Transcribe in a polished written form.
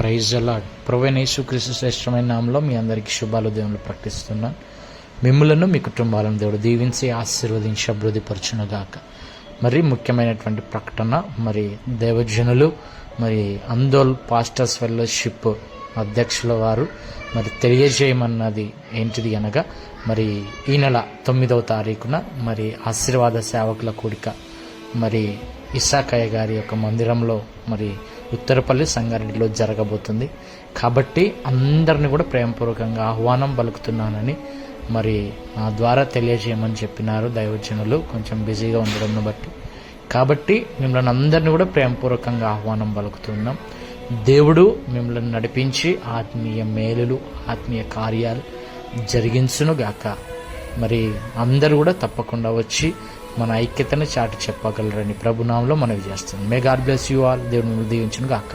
Praise అలాడ్. ప్రభువైన యేసుక్రీస్తు శ్రేష్టమైన నామములో మీ అందరికీ శుభాలు దేవుళ్ళు ప్రకటిస్తున్నాను. మిమ్ములను మీ కుటుంబాలను దేవుడు దీవించి ఆశీర్వదించి అభివృద్ధిపరచునుగాక. మరి ముఖ్యమైనటువంటి ప్రకటన, మరి దేవజనులు, మరి అందోల్ పాస్టర్స్ ఫెలోషిప్ అధ్యక్షుల వారు మరి తెలియజేయమన్నది ఏంటిది అనగా, మరి ఈ నెల 9వ తారీఖున మరి ఆశీర్వాద సేవకుల కూడిక మరి ఇస్సాకయ్య గారి యొక్క మందిరంలో మరి ఉత్తరపల్లి సంగారెడ్డిలో జరగబోతుంది. కాబట్టి అందరిని కూడా ప్రేమపూర్వకంగా ఆహ్వానం పలుకుతున్నానని మరి నా ద్వారా తెలియజేయమని చెప్పినారు దైవజనులు, కొంచెం బిజీగా ఉండడంను బట్టి. కాబట్టి మిమ్మల్ని అందరినీ కూడా ప్రేమపూర్వకంగా ఆహ్వానం పలుకుతున్నాం. దేవుడు మిమ్మల్ని నడిపించి ఆత్మీయ మేలులు, ఆత్మీయ కార్యాలు జరిగించునుగాక. మరి అందరూ కూడా తప్పకుండా వచ్చి మన ఐక్యతను చాటి చెప్పగలరని ప్రభునామంలో మనవి చేస్తున్నాం. May God bless you all. దేవుని దీవించునుగాక.